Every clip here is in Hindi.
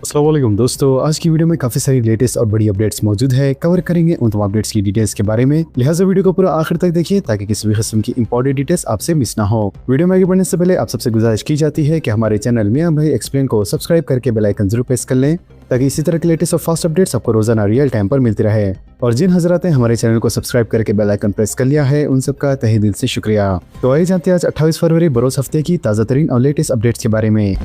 अस्सलाम वालेकुम दोस्तों, आज की वीडियो में काफ़ी सारी लेटेस्ट और बड़ी अपडेट्स मौजूद है। कवर करेंगे उन तमाम अपडेट्स की डिटेल्स के बारे में, लिहाजा वीडियो को पूरा आखिर तक देखिए ताकि किसी भी किस्म की इंपॉर्टेंट डिटेल्स आपसे मिस ना हो। वीडियो में आगे बढ़ने से पहले आप सबसे गुजारिश की जाती है कि हमारे चैनल मियां भाई एक्सप्लेन को सब्सक्राइब करके बेल आइकन जरूर प्रेस कर लें ताकि इसी तरह के लेटेस्ट और फास्ट अपडेट्स आपको रोजाना रियल टाइम पर मिलती रहे। और जिन हजरात ने हमारे चैनल को सब्सक्राइब करके बेल आइकन प्रेस कर लिया है उन सबका तहे दिल से शुक्रिया। तो आइए जानते हैं आज 28 फरवरी बरोज हफ्ते की ताज़ा तरीन और लेटेस्ट अपडेट्स के बारे में।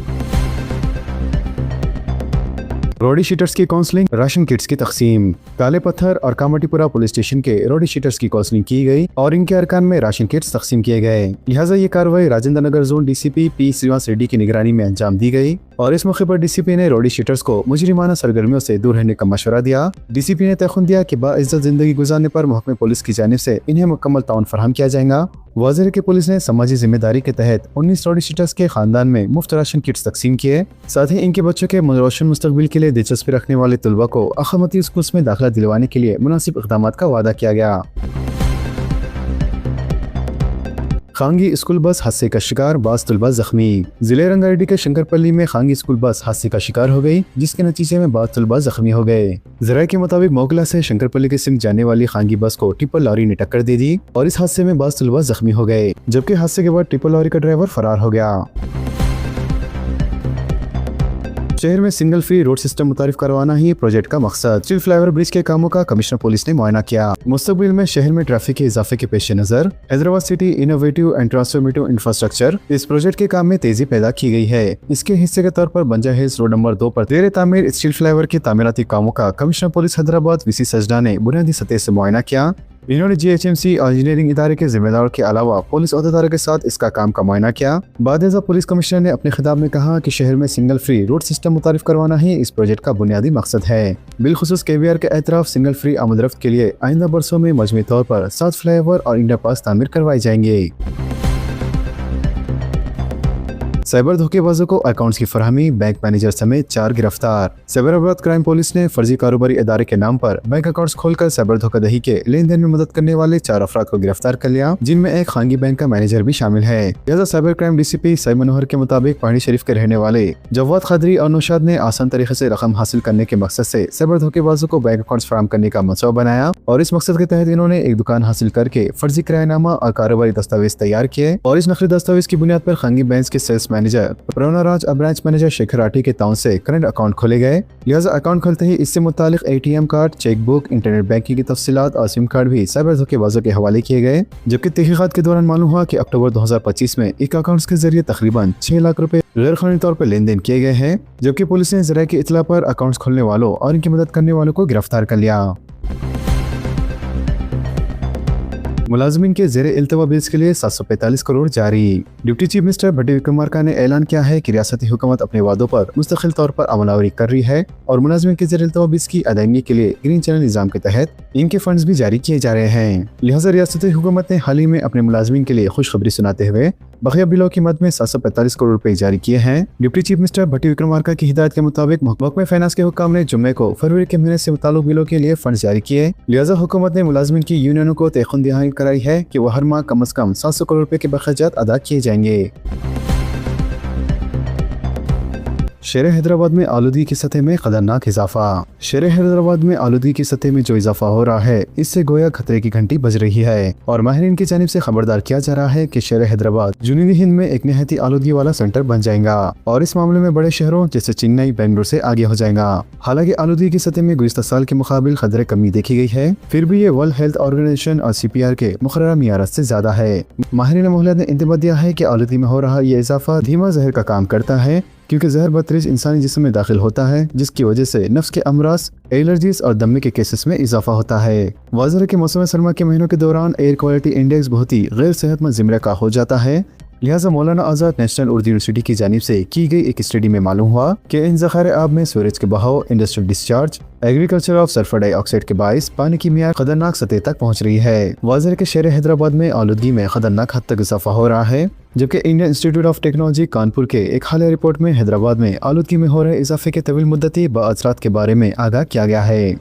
रोडी शीटर्स की काउंसलिंग, राशन किट्स की तकसीम। काले पत्थर और कामाटीपुरा पुलिस स्टेशन के रोडी शीटर्स की काउंसलिंग की गई और इनके अरकान में राशन किट्स तकसीम किए गए। लिहाजा ये कार्रवाई Rajendra Nagar zone DCP P Srinivas Reddy की निगरानी में अंजाम दी गई और इस मौके पर डीसीपी ने रोडी शीटर्स को मुजरिमाना सरगर्मियों से दूर रहने का मशवरा दिया। डीसीपी ने तयखुन दिया कि बाइज्जत जिंदगी गुजारने पर महकमे पुलिस की जानिब से इन्हें मुकम्मल ताउन फराहम किया जाएगा। वाज़ेह कि पुलिस ने समाजी जिम्मेदारी के तहत 19 रोडी शीटर्स के खानदान में मुफ्त राशन किट्स तकसीम किए। साथ ही इनके बच्चों के रोशन मुस्तकबिल के लिए दिलचस्पी रखने वाले तलबा को अखमती स्कूल में दाखिला दिलवाने के लिए मुनासिब इक़दाम का वादा किया गया। खांगी स्कूल बस हादसे का शिकार, 22 तलबा जख्मी। जिले रंगारेड्डी के शंकरपल्ली में खांगी स्कूल बस हादसे का शिकार हो गई, जिसके नतीजे में 22 तलबा जख्मी हो गए। जराये के मुताबिक मोगला से शंकरपल्ली की सिमत जाने वाली खांगी बस को टिप्पर लॉरी ने टक्कर दे दी और इस हादसे में 22 तलबा जख्मी हो गए, जबकि हादसे के बाद टिप्पर लॉरी का ड्राइवर फरार हो गया। शहर में सिंगल फ्री रोड सिस्टम मुतारिफ करवाना ही प्रोजेक्ट का मकसद। स्टील फ्लाईओवर ब्रिज के कामों का कमिश्नर पुलिस ने मुआयना किया। मुस्तकबिल में शहर में ट्रैफिक के इजाफे के पेश नजर Hyderabad city innovative and transformative infrastructure इस प्रोजेक्ट के काम में तेजी पैदा की गई है। इसके हिस्से के तौर पर बंजा हिल्स रोड नंबर 2 पर जेर तामीर स्टील फ्लाईओवर के तामीराती कामों का कमिश्नर पुलिस हैदराबाद वीसी सजना ने बुनियादी सतह से मुआयना किया। इन्होंने जीएचएमसी और इंजीनियरिंग इदारे के जिम्मेदारों के अलावा पुलिस अहदेदारों के साथ इसका काम का मुआयना किया। बादशाह पुलिस कमिश्नर ने अपने खिताब में कहा कि शहर में सिंगल फ्री रोड सिस्टम मुतारिफ करवाना ही इस प्रोजेक्ट का बुनियादी मकसद है। बिलखुसूस केवीआर के एतराफ सिंगल फ्री आमदरफ्त के लिए आइंदा बरसों में मजमूई तौर पर 7 फ्लाईओवर और अंडरपास तामीर करवाए जाएंगे। साइबर धोखेबाजों को अकाउंट्स की फरहमी, बैंक मैनेजर समेत 4 गिरफ्तार। साइबराबाद क्राइम पुलिस ने फर्जी कारोबारी इदारे के नाम पर बैंक अकाउंट्स खोलकर साइबर धोखाधड़ी के लेन देन में मदद करने वाले 4 अफराद को गिरफ्तार कर लिया, जिनमें एक खांगी बैंक का मैनेजर भी शामिल है। लिहाजा साइबर क्राइम डीसीपी सईद मनोहर के मुताबिक पहाड़ी शरीफ के रहने वाले जवाद खदरी और नौशाद ने आसान तरीके से रकम हासिल करने के मकसद से साइबर धोखेबाजों को बैंक अकाउंट्स फराहम करने का मनसूबा बनाया और इस मकसद के तहत इन्होंने एक दुकान हासिल करके फर्जी किरायानामा और कारोबारी दस्तावेज तैयार किए और इस नकली दस्तावेज की बुनियाद पर खांगी बैंक के सेल्स मैनेजर राज और ब्रांच मैनेजर शेखर राठी के ताउन से करंट अकाउंट खोले गए। लिहाजा अकाउंट खोलते ही इससे मुतालिक ATM card, chequebook, internet banking की तफसीलात और सिम कार्ड भी साइबर धोखेबाजों के हवाले किए गए। जबकि तहकीकात के दौरान मालूम हुआ कि अक्टूबर 2025 में एक अकाउंट्स के जरिए तकरीबन 6 लाख रुपए गैर कानूनी तौर पर लेन देन किए गए हैं, जबकि पुलिस ने जराये की इतला पर अकाउंट्स खोलने वालों और इनकी मदद करने वालों को गिरफ्तार कर लिया। मुलाजमीन के जेर इल्तवा बिल्स के लिए 745 करोड़ जारी। डिप्टी चीफ मिनिस्टर भट्टी विक्रमार्का ने ऐलान किया है कि रियासती हुकूमत अपने वादों पर मुस्तकिल तौर पर अमलावरी कर रही है और मुलाजमीन के जेर इल्तवा बिल्स की अदायगी के लिए ग्रीन चैनल निज़ाम के तहत इनके फंड्स भी जारी किए जा रहे हैं। लिहाजा रियासती हुकूमत ने हाल ही में अपने मुलाजमीन के लिए खुशखबरी सुनाते हुए बकिया बिलों की मद में 745 करोड़ रुपए जारी किए हैं। डिप्टी चीफ मिनिस्टर भट्टी विक्रमार्का की हिदायत के मुताबिक महकमे फाइनेंस के हुक्काम ने जुम्मे को फरवरी के महीने से मुताल्लिक बिलों के लिए फंड जारी किए। लिहाजा हुकूमत ने मुलाजमीन की यूनियनों को तयखुन दहानी कराई है कि वह हर माह कम से कम 700 करोड़ रुपए के बखराजात अदा किए जाएंगे। शहर हैदराबाद में आलूदगी की सतह में खतरनाक इजाफा। शहर हैदराबाद में आलूदगी की सतह में जो इजाफा हो रहा है, इससे गोया खतरे की घंटी बज रही है और माहिरीन की जानिब से खबरदार किया जा रहा है कि शहर हैदराबाद जुनूबी हिंद में एक निहायती आलूदगी वाला सेंटर बन जाएगा और इस मामले में बड़े शहरों जैसे चेन्नई, बेंगलुरु से आगे हो जाएगा। हालांकि आलूदगी की सतह में गुज़िश्ता साल के मुकाबले खतरे कमी देखी गई है, फिर भी ये वर्ल्ड हेल्थ ऑर्गेनाइजेशन और CPR के मुकर्ररा मियारात से ज्यादा है। माहिरीन माहौलियात ने इंतबा दिया है कि आलूदगी में हो रहा यह इजाफा धीमा जहर का काम करता है, क्योंकि जहर बदतरीज इंसानी जिस्म में दाखिल होता है, जिसकी वजह से नफ्स के अमराज, एलर्जीज और दमे के केसेस में इजाफा होता है। वाज़ेह है कि मौसम सरमा के महीनों के दौरान एयर क्वालिटी इंडेक्स बहुत ही गैर सेहतमंद ज़िमरे का हो जाता है। लिहाजा मौलाना आज़ाद नेशनल उर्दू यूनिवर्सिटी की जानिब से की गई एक स्टडी में मालूम हुआ कि इन ज़खायर आब में सूरज के बहाव, industrial discharge, agriculture of sulphur dioxide के बाइस पानी की मियार खतरनाक सतह तक पहुँच रही है। वाज़ेह है कि शहर हैदराबाद में आलूदगी में खतरनाक हद तक इजाफा हो रहा है, जबकि Indian institute of technology Kanpur के एक हालिया रिपोर्ट में हैदराबाद में आलूदगी में हो रहे इजाफे के तवील मुद्दती बाअसरात के बारे में आगाह किया गया है।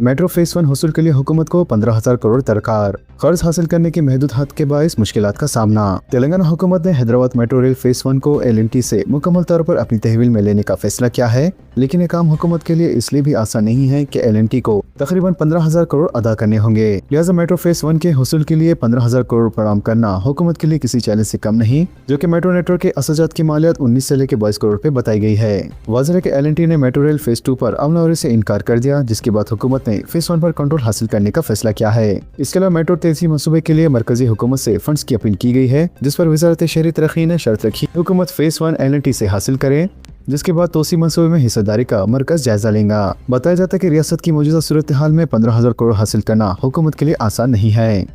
मेट्रो फेज 1 हुसूल के लिए हुकूमत को 15,000 करोड़ दरकार। कर्ज हासिल करने की महदूद हद के बायस मुश्किलात का सामना। तेलंगाना हुकूमत ने हैदराबाद मेट्रो रेल फेज 1 को LNT से मुकम्मल तौर पर अपनी तहवील में लेने का फैसला किया है, लेकिन ये काम हुकूमत के लिए इसलिए भी आसान नहीं है कि LNT को तकरीबन 15,000 करोड़ अदा करने होंगे। लिहाजा मेट्रो फेज 1 के हुसूल के लिए 15,000 करोड़ फराहम करना हुकूमत के लिए किसी चैलेंज से कम नहीं, जो कि मेट्रो नेटवर्क के अखराजात की मालियत 19 से लेकर 22 करोड़ पे बताई गई है। वाज़ेह है कि LNT ने मेट्रो रेल फेज 2 पर अमलावरी से इनकार कर दिया, जिसके बाद हुकूमत ने फेज 1 पर कंट्रोल हासिल करने का फैसला किया है। इसके अलावा मेट्रो तेजी मंसूबे के लिए मरकजी हुकूमत से फंड्स की अपील की गई है, जिस पर वजारत शहरी तरक्की ने शर्त रखी हुकूमत फेज 1 LNT से हासिल करे, जिसके बाद तोसी मंसूबे में हिस्सेदारी का मरकज जायजा लेगा। बताया जाता है कि रियासत की मौजूदा सूरत हाल में 15,000 करोड़ हासिल करना हुकूमत के लिए आसान नहीं है।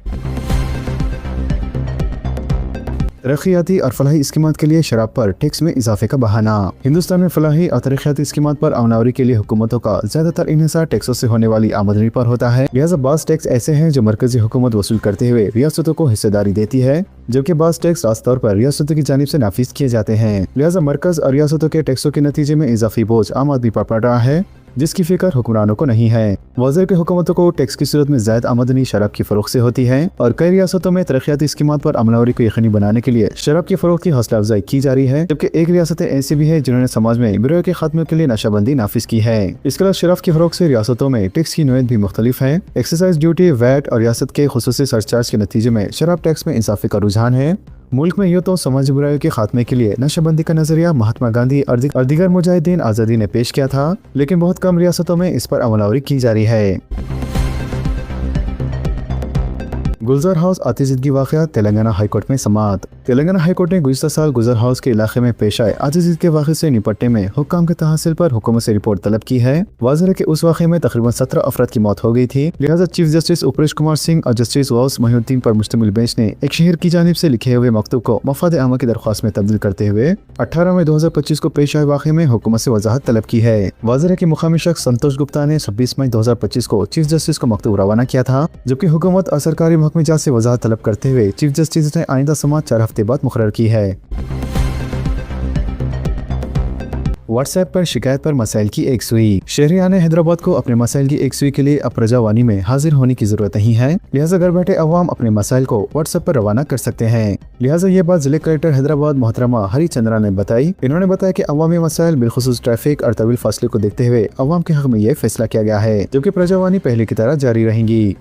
तरक्याती और फलाही स्कीमात के लिए शराब पर टैक्स में इजाफे का बहाना। हिंदुस्तान में फलाही और तरक्याती स्कीमात पर अमलावरी के लिए हुकूमतों का ज्यादातर इन्हिसार टैक्सों से होने वाली आमदनी पर होता है। लिहाजा बास टैक्स ऐसे हैं जो मरकजी हुकूमत वसूल करते हुए रियासतों को हिस्सेदारी देती है, जबकि बास टैक्स खास तौर पर रियासतों की जानिब से नाफिज किए जाते हैं। लिहाजा मरकज और रियासतों के टैक्सों के नतीजे में इजाफी बोझ आम आदमी पर पड़ रहा है, जिसकी फिक्र हुक्मरानों को नहीं है। वाज़ेह की हुकूमतों को टैक्स की सूरत में ज़ायद आमदनी शराब की फरोख्त से होती है, और कई रियासतों में तरक्याती स्कीमात पर अमलावरी को यकीनी बनाने के लिए शराब की फरोख्त की हौसला अफजाई की जा रही है, जबकि एक रियासतें ऐसी भी है जिन्होंने समाज में बुराई के खात्मे के लिए नशाबंदी नाफिज की है। इसके अलावा शराब की फरोख्त से रियासतों में टैक्स की नोयत भी मुख्तलिफ है। एक्साइज ड्यूटी, वैट और रियासत के खुसूसी सरचार्ज के नतीजे में शराब टैक्स में इजाफे का रुझान है। मुल्क में यूँ तो समाजी बुराइयों के खात्मे के लिए नशाबंदी का नजरिया महात्मा गांधी और दीगर मुजाहिदीन आज़ादी ने पेश किया था, लेकिन बहुत कम रियासतों में इस पर अमलावरी की जा रही है। गुलजार हाउस आतिशज़दगी वाक़या तेलंगाना हाईकोर्ट में समाअत। तेलंगाना हाईकोर्ट ने गुज़श्ता साल गुलजार हाउस के इलाके में पेश आए आतिशज़दगी के वाक़े से निपटने में हुक्काम के तहसील पर हुकूमत से रिपोर्ट तलब की है। वाज़ेह है कि उस वाक़े में तकरीबन 17 अफराद की मौत हो गई थी। लिहाजा चीफ जस्टिस उपरेश कुमार सिंह और जस्टिस गौस मोहिउद्दीन पर मुश्तमिल बेंच ने एक शहर की जानिब से लिखे हुए मकतूब को मफाद आमा की दरख्वास्त में तब्दील करते हुए 18 मई 2025 को पेश आए वाक़े में हुकूमत से वजाहत तलब की है। वाज़ेह है कि मुकामी शख्स संतोष गुप्ता ने 26 मई 2025 को चीफ जस्टिस को मकतूब रवाना किया था, जबकि हुकूमत और सरकारी महकमेजात से वजाहत तलब करते हुए चीफ जस्टिस ने आइंदा समाअत 4 हफ्ते बाद मुकर्रर की है। व्हाट्सएप पर शिकायत पर मसाइल की एक सुई। शहरियान हैदराबाद को अपने मसाइल की एक सुई के लिए अब प्रजावानी में हाजिर होने की जरूरत नहीं है, लिहाजा घर बैठे अवाम अपने मसाइल को व्हाट्सएप पर रवाना कर सकते हैं। लिहाजा ये बात जिले कलेक्टर हैदराबाद मोहतरमा हरी चंद्रा ने बताई। इन्होंने बताया कि अवामी मसाइल बिलखुसूस ट्रैफिक और तवील फासले को देखते हुए अवाम के हक में ये फैसला किया गया है, जबकि प्रजावानी पहले की तरह जारी रहेंगी।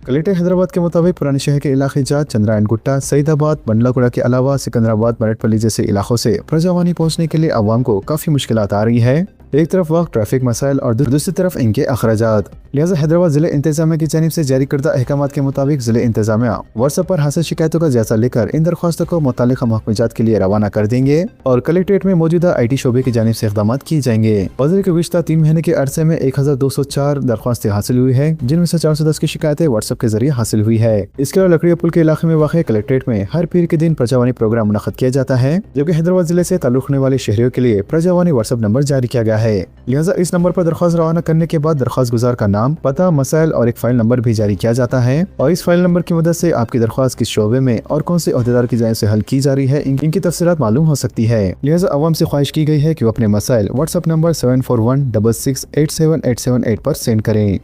कलेक्टर हैदराबाद के मुताबिक पुराने शहर के इलाके जात चंद्रायन गुट्टा, सईदाबाद, बंडलागुड़ा के अलावा सिकंदराबाद, मरेटपल्ली जैसे इलाकों से प्रजावानी पहुंचने के लिए अवाम को काफी मुश्किलात आ रही है। एक तरफ वक्त ट्रैफिक मसाइल और दूसरी तरफ इनके अखराजात। लिहाजा हैदराबाद जिले इंतजामिया की जानिब से जारी करदा अहकामात के मुताबिक जिले इंतजामिया व्हाट्सएप पर हासिल शिकायतों का जायजा लेकर इन दरख्वास्तों को मुतालिका महकमेजात के लिए रवाना कर देंगे और कलेक्ट्रेट में मौजूदा IT शोबे की जानिब से इक़दाम किए जाएंगे। वज़ीर के गुज़श्ता 3 महीने के अरसे में 1204 दरख्वास्तें हासिल हुई है, जिनमें से 410 की शिकायतें व्हाट्सएप के जरिए हासिल हुई है। इसके अलावा लकड़िया पुल के इलाके में वाक़ कलेक्ट्रेट में हर पीर के दिन प्रजावानी प्रोग्राम मुनक़्क़द किया जाता है, जबकि हैदराबाद जिले से ताल्लुक़ रखने वाले शहरियों के लिए प्रजावानी व्हाट्सएप नंबर जारी किया गया है। लिहाजा इस नंबर पर दरख्वास्त रवाना करने के बाद दरख्वास्त गुजार का नाम, पता, मसाइल और एक फाइल नंबर भी जारी किया जाता है, और इस फाइल नंबर की मदद से आपकी दरख्वास्त किस शोबे में और कौन से ओहदेदार की जानिब से हल की जा रही है इनकी तफसीलात मालूम हो सकती है। लिहाजा अवाम से ख्वाहिश की गई है कि वो अपने मसाइल व्हाट्सएप नंबर 7416687878 पर सेंड करें।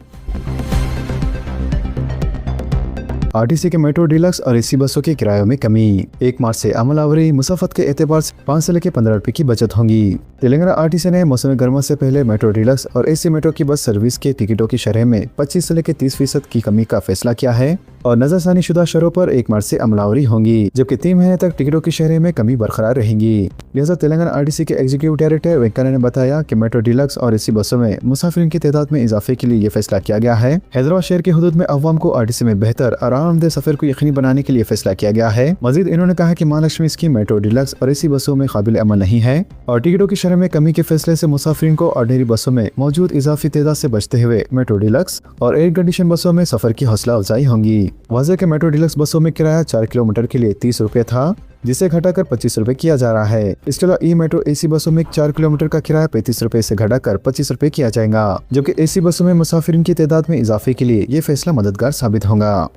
RTC के मेट्रो डीलक्स और AC बसों के किरायों में कमी। 1 मार्च से अमलावरी मुसाफत के एतबार से 5 से लेकर 15 रुपए की बचत होगी। तेलंगाना RTC ने मौसम गर्मा से पहले मेट्रो डीलक्स और AC मेट्रो की बस सर्विस के टिकटों की शरह में 25 से लेकर 30% की कमी का फैसला किया है और नजरसानी शुदा शरों पर 1 मार्च से अमलावरी होंगी, जबकि 3 महीने तक टिकटों की शरह में कमी बरकरार रहेंगी। लिहाजा तेलंगाना RTC के एग्जीक्यूटिव डायरेक्टर वेंकैया ने बताया कि मेट्रो डीलक्स और AC बसों में मुसाफिरीन की तादाद में इजाफे के लिए ये फैसला किया गया है। हैदराबाद शहर के हुदूद में अवाम को RTC में बेहतर आरामदेह सफर को यकीनी बनाने के लिए फैसला किया गया है। मजीद इन्होंने कहा कि महालक्ष्मी स्कीम मेट्रो डीलक्स और AC बसों में काबिल अमल नहीं है और टिकटों की शरह में कमी के फैसले से मुसाफिरीन को ऑर्डिनरी बसों में मौजूद इजाफी तादाद से बचते हुए मेट्रो डीलक्स और एयर कंडीशन बसों में सफर की हौसला अफजाई होंगी। वाज़ेह के मेट्रो डीलक्स बसों में किराया 4 किलोमीटर के लिए 30 रुपए था, जिसे घटाकर 25 रुपए किया जा रहा है। इसके अलावा मेट्रो AC बसों में 4 किलोमीटर का किराया 35 रुपए से घटाकर 25 रुपए किया जाएगा, जबकि AC बसों में मुसाफिरीन की तादाद में इजाफे के लिए ये फैसला मददगार साबित होगा।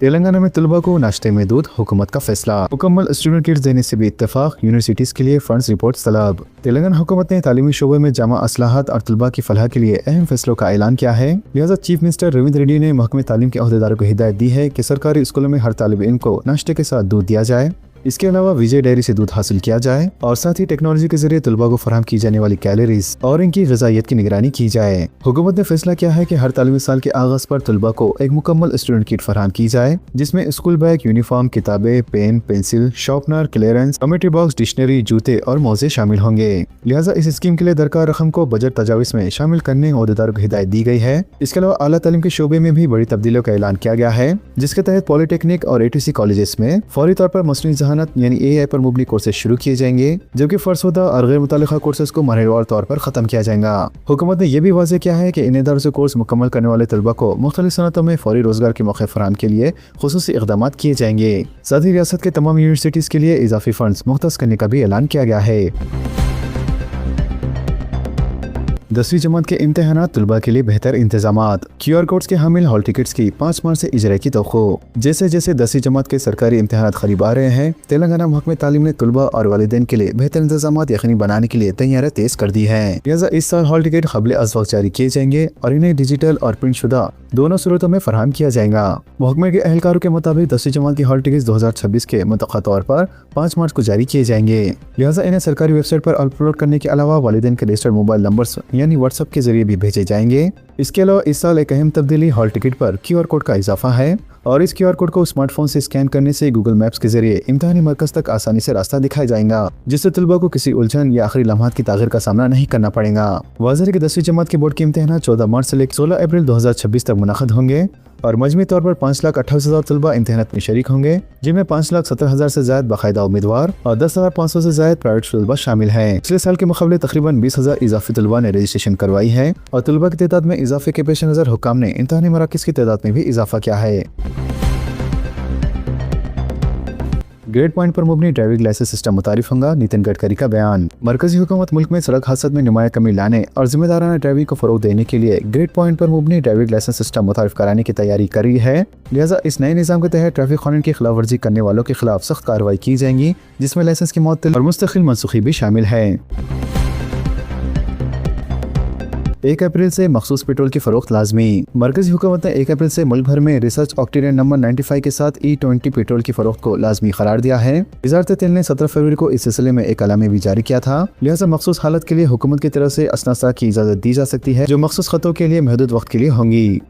तेलंगाना में तलबा को नाश्ते में दूध, हुकूमत का फैसला। मुकम्मल स्टूडेंट किट्स देने से भी इत्तेफाक, यूनिवर्सिटीज के लिए फंड्स रिपोर्ट तलब। तेलंगाना हुकूमत ने तालीमी शोबे में जामा असलाहत और तलबा की फलाह के लिए अहम फैसलों का ऐलान किया है। लिहाजा चीफ मिनिस्टर रविंद्र रेड्डी ने महकमे तालीम के अहदेदारों को हिदायत दी है कि सरकारी स्कूलों में हर तालिब इल्म को नाश्ते के साथ दूध दिया जाए। इसके अलावा विजय डेयरी से दूध हासिल किया जाए और साथ ही टेक्नोलॉजी के जरिए तलबा को फराहम की जाने वाली कैलोरीज और इनकी ग़िज़ाइयत की निगरानी की जाए। हुकूमत ने फैसला किया है कि हर तालीमी साल के आगाज पर तलबा को एक मुकम्मल स्टूडेंट किट फराहम की जाए, जिसमें स्कूल बैग, यूनिफॉर्म, किताबें, pen, pencil, sharpener, clearance, committee box, dictionary, जूते और मौजे शामिल होंगे। लिहाजा इस स्कीम के लिए दरकार रकम को बजट तजावीज़ में शामिल करने अहदेदारों को हिदायत दी गई है। इसके अलावा आला तालीम के शोबे में भी बड़ी तब्दीलियों का ऐलान किया गया है, जिसके तहत पॉलिटेक्निक और ATC कॉलेजेस में फौरी तौर पर मसनूई ज़हानत यानी AI पर मुबनी कोर्सेज शुरू किए जाएंगे, जबकि फर्शुदा और गैर मुतालिका कोर्सेज को मरहलेवार तौर पर खत्म किया जाएगा। हुकूमत ने यह भी वाज़ेह किया है कि इन इदारों से कोर्स मुकम्मल करने वाले तलबा को मुख्तलिफ सनतों में फौरी रोजगार के मौके फराहम के लिए खुसूसी इक़दाम किए जाएंगे। साथ ही रियासत के तमाम यूनिवर्सिटीज़ के लिए इजाफी फंड्स मुख्तस करने का भी ऐलान किया गया है। 10वीं जमात के इम्तिहानात तलबा के लिए बेहतर इंतजामात। QR कोड्स के हामिल हॉल टिकट्स की 5 मार्च से इजरा की तवक्को। जैसे जैसे 10वीं जमात के सरकारी इम्तिहानात करीब आ रहे हैं, तेलंगाना महकमे तालीम ने तलबा और वालिदैन के लिए बेहतर इंतजामात यकीनी बनाने के लिए तैयारियां तेज कर दी है। लिहाजा इस साल हॉल टिकट क़ब्ल अज़ वक्त जारी किए जाएंगे और इन्हें डिजिटल और प्रिंट शुदा दोनों सूरतों में फराहम किया जाएगा। महकमे के अहलकारों के मुताबिक 10वीं जमात की हॉल टिकट 2026 के मुतक़ा तौर पर 5 मार्च को जारी किए जाएंगे। लिहाजा इन्हें सरकारी वेबसाइट पर अपलोड करने के अलावा वालिदैन के रजिस्टर्ड मोबाइल नंबर्स यानी व्हाट्सएप के जरिए भी भेजे जाएंगे। इसके अलावा इस साल एक अहम तब्दीली हॉल टिकट पर QR कोड का इजाफा है और इस QR कोड को स्मार्टफोन से स्कैन करने से गूगल मैप्स के जरिए इम्तिहानी मरकज तक आसानी से रास्ता दिखाया जाएगा, जिससे तलबा को किसी उलझन या आखिरी लम्हात की तागीर का सामना नहीं करना पड़ेगा। वाज़ेह है कि 10वीं जमात के बोर्ड के इम्तिहान 14 मार्च से लेकर 16 अप्रैल 2026 तक मुनक़द होंगे और मजमूई तौर पर 5,28,000 तलबा इम्तिहानात में शरीक होंगे, जिनमें 5,17,000 से ज्यादा बाकायदा उम्मीदवार और 10,500 से ज्यादा प्राइवेट तलबा शामिल हैं। पिछले साल के मुकाबले तकरीबन 20,000 इजाफी तलबा ने रजिस्ट्रेशन करवाई है और तलबा की तादाद में इजाफे के पेश नज़र हुक्काम ने इम्तिहानी मराकिज़ की तादाद में भी इजाफा किया है। ग्रेड पॉइंट पर मुबनी ड्राइविंग लाइसेंस सिस्टम मुतारिफ होगा, नितिन गडकरी का बयान। मरकजी हुकूमत मुल्क में सड़क हादसों में नुमाया कमी लाने और जिम्मेदाराना ड्राइविंग को फरोग देने के लिए ग्रेड पॉइंट पर मुबनी ड्राइविंग लाइसेंस सिस्टम मुतारिफ कराने की तैयारी कर रही है। लिहाजा इस नए निज़ाम के तहत ट्रैफिक कानून की खिलाफ वर्जी करने वालों के खिलाफ सख्त कार्रवाई की जाएंगी, जिसमें लाइसेंस की मअतली और मुस्तकिल मनसूखी भी शामिल है। 1 अप्रैल से मखसूस पेट्रोल की फरोख्त लाजमी। मरकजी हुकूमत ने 1 अप्रैल से मुल्क भर में रिसर्च ऑक्टेरियन नंबर 95 के साथ E20 पेट्रोल की फरोख्त को लाजमी करार दिया है। वज़ारत तेल ने 17 फरवरी को इस सिलसिले में एक अलामी भी जारी किया था। लिहाजा मखसूस हालत के लिए हुकूमत की तरफ से असनासा की इजाज़त दी जा सकती है, जो मखसूस खतों के लिए महदूद वक्त के लिए होंगी।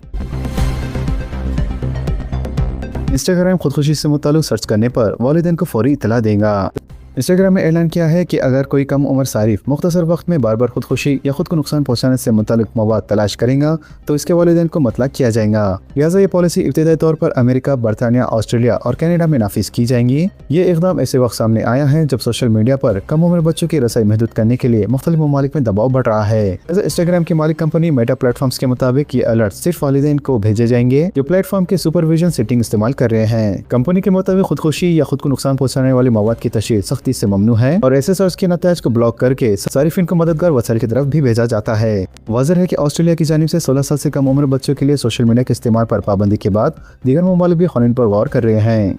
इंस्टाग्राम खुदकुशी से मुताल्लिक़ सर्च करने पर वालिदैन को फौरी इत्तला देगा। इंस्टाग्राम में ऐलान किया है कि अगर कोई कम उम्र सारिफ मुख्तसर वक्त में बार बार खुदकुशी या खुद को नुकसान पहुंचाने से मुताल्लिक मवाद तलाश करेगा तो इसके वालिदैन को मतला किया जाएगा। लिहाजा ये पॉलिसी इब्तिदाई तौर पर अमेरिका, बरतानिया, ऑस्ट्रेलिया और कनाडा में नाफिज की जाएंगी। ये इक़दाम ऐसे वक्त सामने आया है जब सोशल मीडिया पर कम उम्र बच्चों की रसाई महदूद करने के लिए मुख्तलिफ ममालिक में दबाव बढ़ रहा है। इंस्टाग्राम की मालिक कंपनी मेटा प्लेटफॉर्म्स के मुताबिक ये अलर्ट सिर्फ वालिदैन को भेजे जाएंगे जो प्लेटफॉर्म के सुपरविजन सेटिंग इस्तेमाल कर रहे हैं। कंपनी के मुताबिक खुदकुशी या खुद को नुकसान पहुंचाने वाले मवाद की तशरीह सख्ती से ममनू है और ऐसे सर्च के नतायज को ब्लॉक करके सारिफिन को मददगार वसाइल की तरफ भी भेजा जाता है। वाज़ेह है कि ऑस्ट्रेलिया की जानिब से 16 साल से कम उम्र बच्चों के लिए सोशल मीडिया के इस्तेमाल पर पाबंदी के बाद दीगर ममालिक भी कानून पर गौर कर रहे हैं।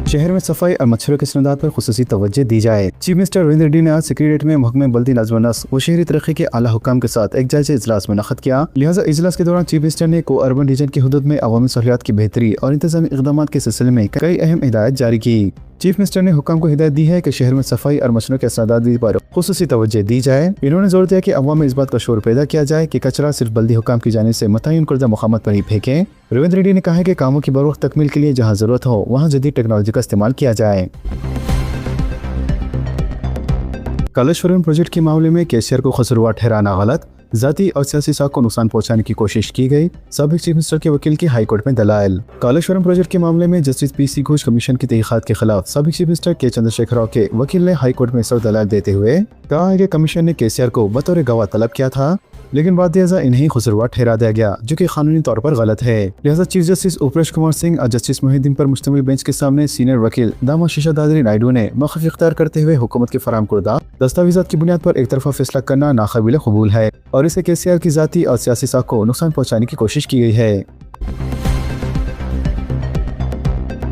शहर में सफाई और मच्छरों के सनदात पर खुसूसी तवज्जो दी जाए। चीफ मिनिस्टर रविंद्र रेड्डी ने आज सेक्रेटेरिएट में महकमे बल्दी नज़्म व नस्क व शहरी तरक्की के आला हुक्काम के साथ एक जायजा इजलास मुनक़्क़द किया। लिहाजा इजलास के दौरान चीफ मिनिस्टर ने को अर्बन रीजन की हदूद में अवामी सहूलियात की बेहतरी और इंतजामी इक़दामात के सिलसिले में कई अहम हिदायत जारी की। चीफ मिनिस्टर ने हुक्काम को हिदायत दी है कि शहर में सफाई और मच्छरों के असरादादी पर खुसूसी तवज्जो दी जाए। इन्होंने जोर दिया कि अवाम में इस बात का शोर पैदा किया जाए कि कचरा सिर्फ बल्दी हुक्काम की जानिब से मुतय्यन करदा मकामात पर ही फेंकें। रविंद्र रेड्डी ने कहा है कि कामों की बरवक्त तकमील के लिए जहाँ जरूरत हो वहाँ जदीद टेक्नोलॉजी का इस्तेमाल किया जाए। कालेश्वरम प्रोजेक्ट के मामले में केसीआर को कसूरवार ठहराना गलत, जाती और सियासी साख को नुकसान पहुंचाने की कोशिश की गई, साबिक चीफ मिनिस्टर के वकील की हाई कोर्ट में दलाइल। कालेश्वरम प्रोजेक्ट के मामले में जस्टिस PC घोष कमीशन की तहकीकात के खिलाफ साबिक चीफ मिनिस्टर के चंद्रशेखर राव के वकील ने हाई कोर्ट में सर दलाइल देते हुए कहा है कि कमीशन ने केसीआर को बतौर गवाह तलब किया था, लेकिन बाद इन्हें कसूरवार ठहरा दिया गया, जो कि कानूनी तौर पर गलत है। लिहाजा चीफ जस्टिस उपरेश कुमार सिंह और जस्टिस मोहिद्दीन पर मुश्तमिल बेंच के सामने सीनियर वकील दामा शीशा दादरी नायडू ने मौक़िफ़ इख्तियार करते हुए हुकूमत के फराहम करदा दस्तावेज़ात की बुनियाद पर एक तरफा फैसला करना नाकाबिल कबूल है और इसे केसीआर की जाती और सियासी साख को नुकसान पहुँचाने की कोशिश की गई है।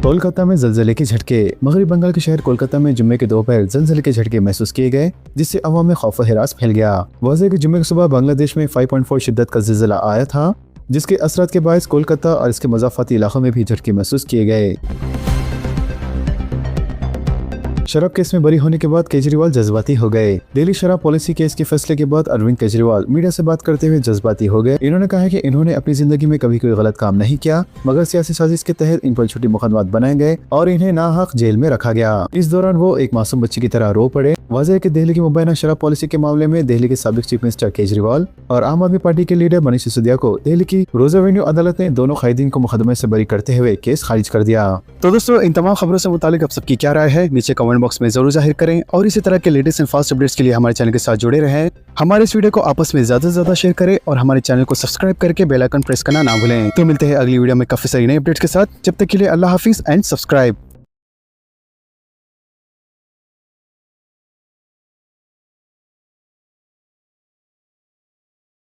कोलकाता में जलजले के झटके। मगरबी बंगाल के शहर कोलकाता में जुम्मे के दोपहर जलजले के झटके महसूस किए गए, जिससे अवाम में खौफ व हिरास फैल गया। वाज़ेह कि जुम्मे की सुबह बांग्लादेश में 5.4 शिद्दत का ज़िलज़ला आया था, जिसके असरात के बायस कोलकाता और इसके मज़ाफ़ाती इलाकों में भी झटके महसूस किए गए। शराब केस में बरी होने के बाद केजरीवाल जज्बाती हो गए। दिल्ली शराब पॉलिसी केस के फैसले के बाद अरविंद केजरीवाल मीडिया से बात करते हुए जज्बाती हो गए। इन्होंने कहा कि इन्होंने अपनी जिंदगी में कभी कोई गलत काम नहीं किया, मगर सियासी साजिश के तहत इन पर झूठे मुकदमात बनाए गए और इन्हें नाहक जेल में रखा गया। इस दौरान वो एक मासूम बच्ची की तरह रो पड़े। वाज़ेह कि दिल्ली की मुबैना शराब पॉलिसी के मामले में दिल्ली के साबिक चीफ मिनिस्टर केजरीवाल और आम आदमी पार्टी के लीडर मनीष सिसोदिया को दिल्ली की रोज एवेन्यू अदालत ने दोनों कैदीन को मुकदमे से बरी करते हुए केस खारिज कर दिया। तो दोस्तों, इन तमाम खबरों से मुतालिक आप सबकी क्या राय है, नीचे कमेंट बॉक्स में जरूर जाहिर करें और इसी तरह के लेटेस्ट एंड फास्ट अपडेट्स के लिए हमारे चैनल के साथ जुड़े रहें। हमारे इस वीडियो को आपस में ज्यादा से ज्यादा शेयर करें और हमारे चैनल को सब्सक्राइब करके बेल आइकन प्रेस करना ना भूलें। तो मिलते हैं अगली वीडियो में काफी सारी नई अपडेट्स के साथ। जब तक के लिए अल्लाह हाफिज एंड सब्सक्राइब।